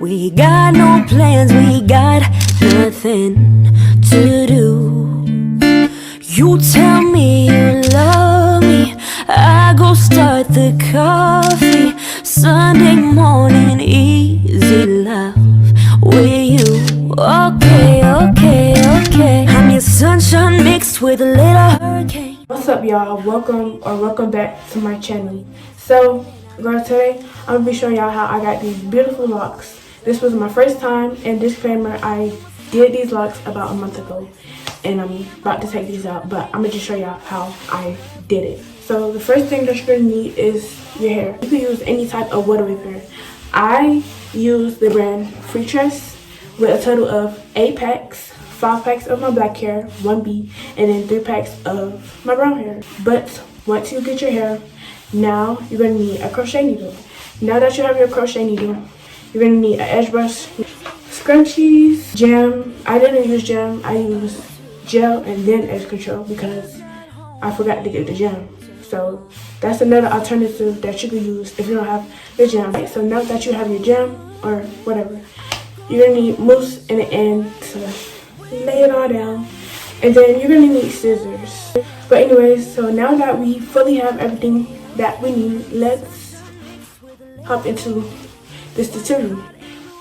We got no plans, we got nothing to do. You tell me you love me, I go start the coffee. Sunday morning, easy love with you. Okay, okay, okay. I'm your sunshine mixed with a little hurricane. What's up, y'all? Welcome back to my channel. So, girl, today I'm gonna be showing y'all how I got these beautiful locks. This was my first time, and disclaimer, I did these locks about a month ago, and I'm about to take these out, but I'm gonna just show y'all how I did it. So the first thing that you're gonna need is your hair. You can use any type of water whipper. I use the brand Freetress with a total of 8 packs. 5 packs of my black hair, 1B, and then 3 packs of my brown hair. But once you get your hair, now you're gonna need a crochet needle. Now that you have your crochet needle, you're gonna need an edge brush, scrunchies, gem. I didn't use gem, I used gel and then edge control because I forgot to get the gem. So that's another alternative that you can use if you don't have the gem. So now that you have your gem or whatever, you're gonna need mousse in the end to lay it all down, and then you're gonna need scissors. But anyways, so now that we fully have everything that we need, let's hop into this tutorial.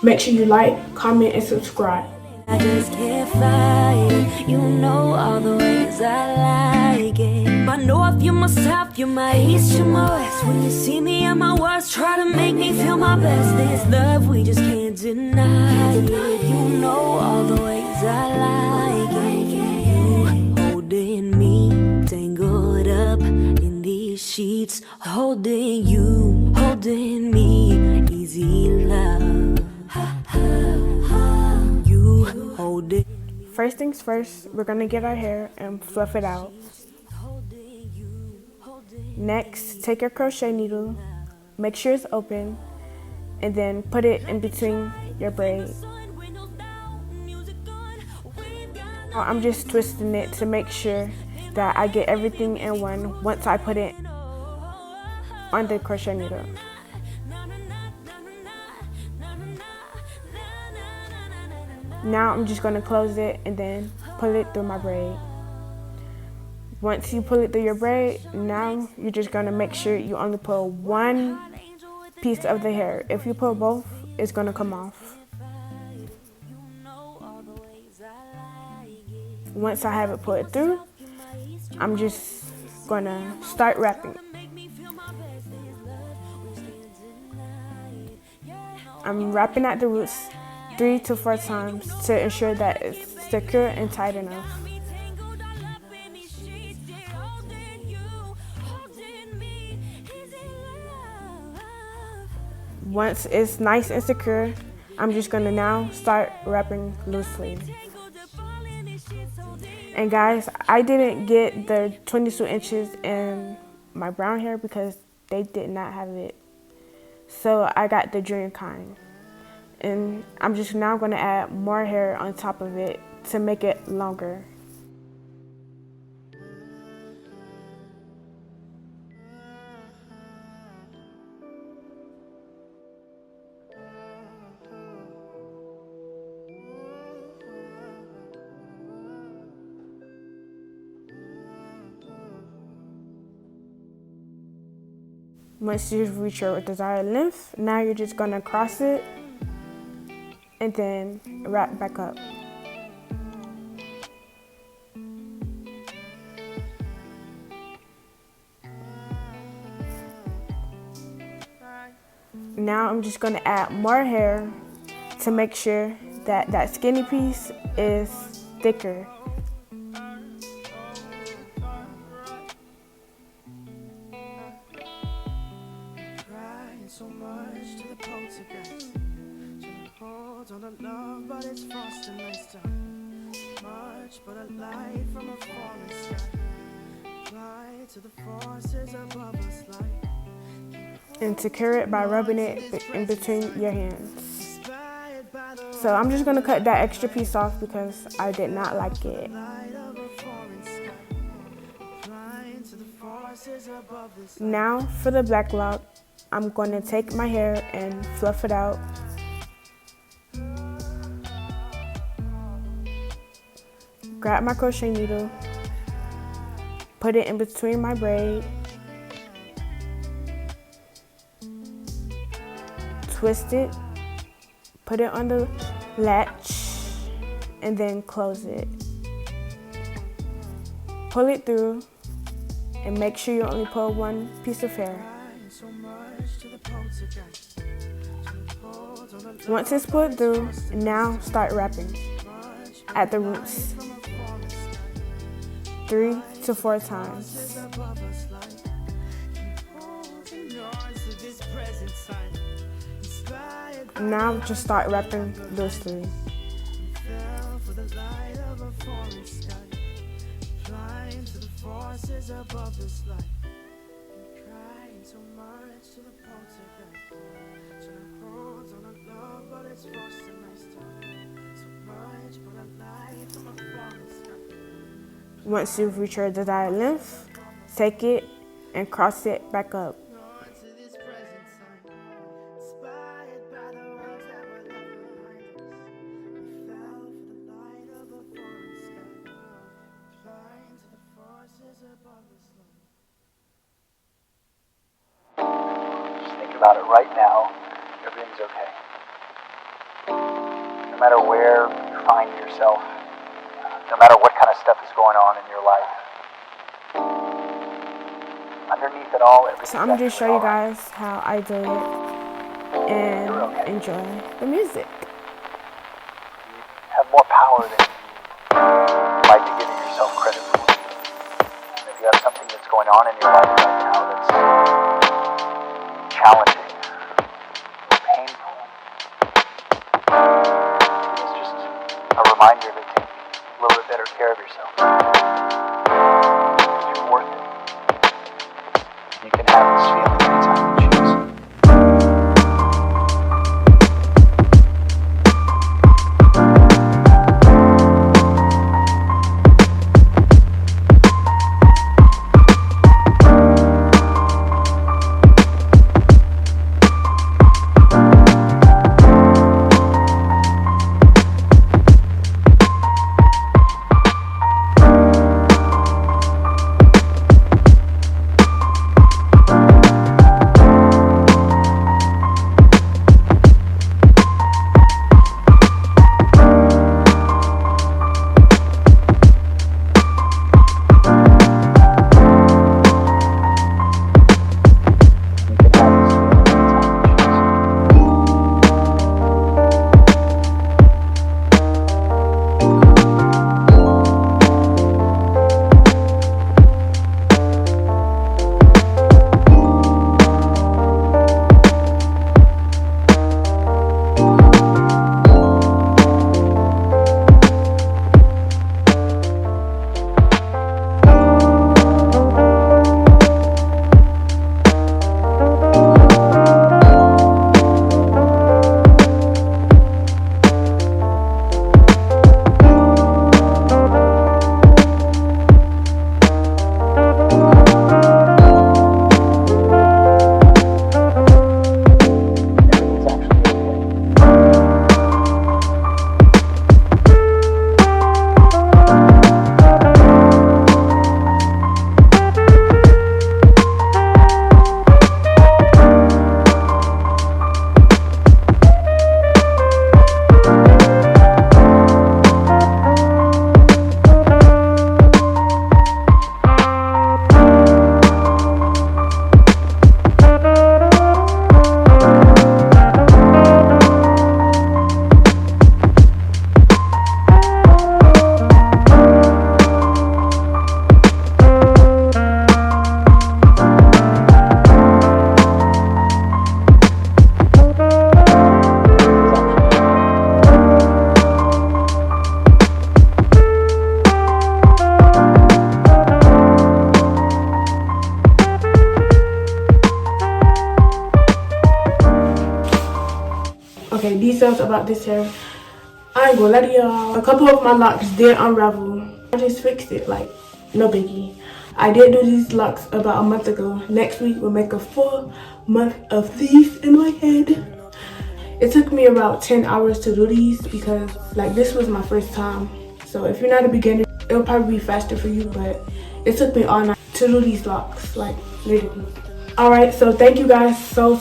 Make sure you like, comment, and subscribe. I just can't fight it. You know all the ways I like it. My north, you're my south, you're my east, you're my west. When you see me at my worst, try to make me feel my best. This love, we just can't deny it. You know all the ways I like it. You holding me, tangled up in these sheets. Holding you, holding me, easy love. You hold it. First things first, we're gonna get our hair and fluff it out. Next, take your crochet needle, make sure it's open, and then put it in between your braids. I'm just twisting it to make sure that I get everything in one once I put it on the crochet needle. Now I'm just going to close it and then pull it through my braid. Once you pull it through your braid, now you're just going to make sure you only pull one piece of the hair. If you pull both, it's going to come off. Once I have it pulled through, I'm just going to start wrapping. I'm wrapping at the roots 3 to 4 times to ensure that it's secure and tight enough. Once it's nice and secure, I'm just gonna now start wrapping loosely. And guys, I didn't get the 22 inches in my brown hair because they did not have it. So I got the junior kind. And I'm just now going to add more hair on top of it to make it longer. Once you've reached your desired length, now you're just going to cross it and then wrap back up. Now I'm just going to add more hair to make sure that that skinny piece is thicker. So much to the poltergeist. Holds on the love, but it's frost and nice time. Much but a light from a falling sky. Fly to the forces above us like. And secure it by rubbing it in between your hands. So I'm just gonna cut that extra piece off because I did not like it. Now for the black lock, I'm going to take my hair and fluff it out. grab my crochet needle, put it in between my braid, twist it, put it on the latch, and then close it. Pull it through and make sure you only pull one piece of hair. Once it's pulled through, now start wrapping at the roots 3 to 4 times. Now just start wrapping those 3. Once you've reached your desired length, take it and cross it back up. Just think about it right now. Everything's okay. No matter where you find yourself, no matter what kind of stuff is going on in your life, underneath it all, everything's So I'm going to show you all right. guys how I do it and enjoy the music. You have more power than you might be giving yourself credit for. And if you have something that's going on in your life right now that's challenging, painful, it's just a reminder to take a little bit better care of yourself. You're worth it. You can have this feeling anytime you choose. Okay, details about this hair. I ain't gonna lie to y'all. A couple of my locks did unravel. I just fixed it, like, no biggie. I did do these locks about a month ago. Next week we'll make a full month of these in my head. It took me about 10 hours to do these because, like, this was my first time. So if you're not a beginner, it'll probably be faster for you, but it took me all night to do these locks, like literally. Alright, so thank you guys so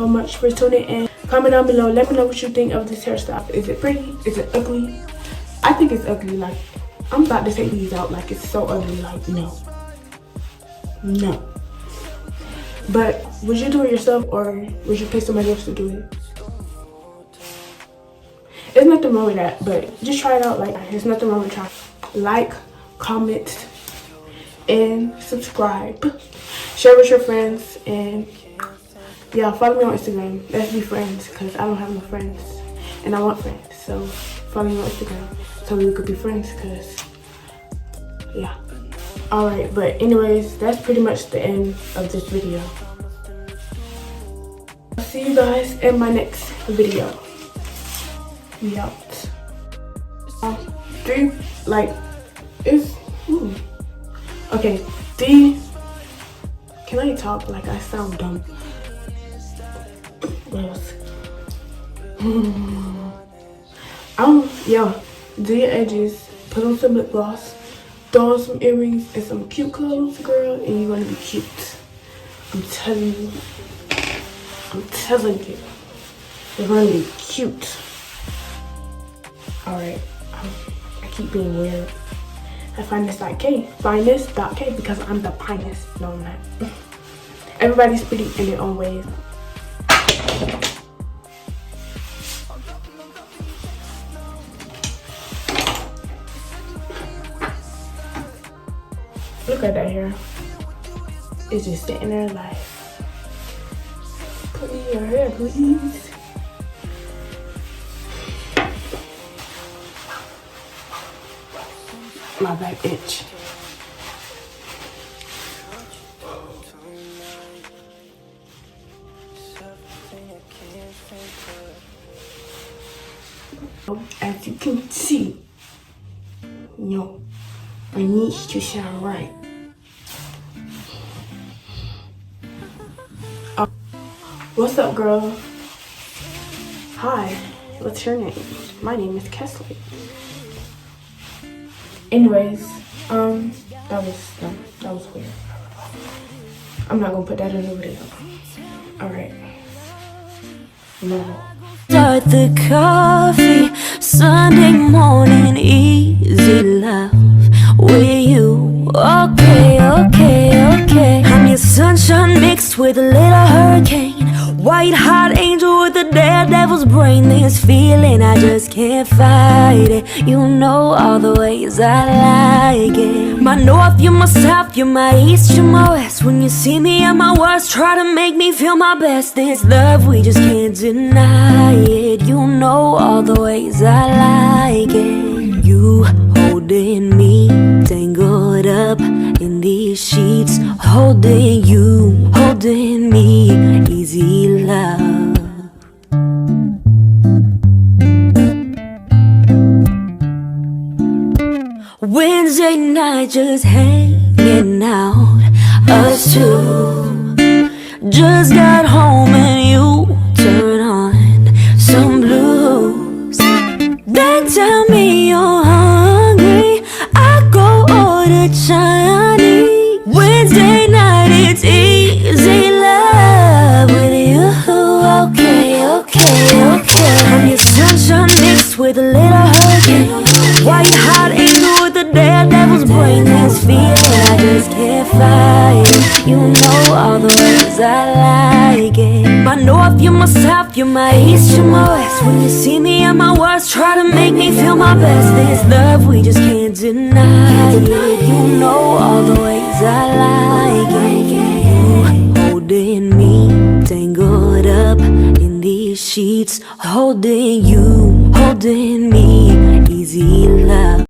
much for tuning in. Comment down below, let me know what you think of this hairstyle. Is it pretty? Is it ugly? I think it's ugly. Like, I'm about to take these out, like it's so ugly. Like, no. But would you do it yourself, or would you pay somebody else to do it? There's nothing wrong with that, but just try it out. Like, there's nothing wrong with trying. Like, comment, and subscribe. Share with your friends, and yeah, follow me on Instagram. Let's be friends, because I don't have no friends, and I want friends. So follow me on Instagram so we could be friends, because yeah. Alright, but anyways, that's pretty much the end of this video. I'll see you guys in my next video. We out. 3, like, it's, okay, 3, can I talk? Like, I sound dumb. What else? Yeah, do your edges, put on some lip gloss, throw on some earrings and some cute clothes, girl, and you're gonna be cute. I'm telling you. You're gonna be cute. Alright, I keep being weird. I finest.k, finest.k, because I'm the finest. No, I'm not. Everybody's pretty in their own ways. Look at that hair. It's just sitting there like, put me in your hair, please. My back itch. As you can see, yo, I need to shine right. What's up, girl? Hi, what's your name? My name is Kesley. Anyways, that was weird. I'm not gonna put that in the video. Alright. No. Start the coffee, Sunday morning, easy love with you. Okay. I'm your sunshine mixed with a little hurricane, white hot angel with a daredevil's brain. This feeling, I just can't fight it. You know all the ways I like it. My north, you're my south, you're my east, you're my west. When you see me at my worst, try to make me feel my best. This love, we just can't deny it. You know all the ways I like it. You holding me, tangled up in these sheets, holding you, holding me, easy love. Wednesday night just hanging out, us two. Just got home and you turn on some blues. Then tell me you're hungry, I go order Chinese. Wednesday night it's easy love with you. Okay. I'm your sunshine mixed with a little hurricane, white hot angel with a daredevil's brain. This feeling, I just can't fight. You know all the ways I like it. My north, you're my south, you're my east, you're my west. When you see me at my worst, try to make me feel my best. This love, we just can't deny it. You know all the ways I like it. You holding me, tangled up in these sheets, holding you, holding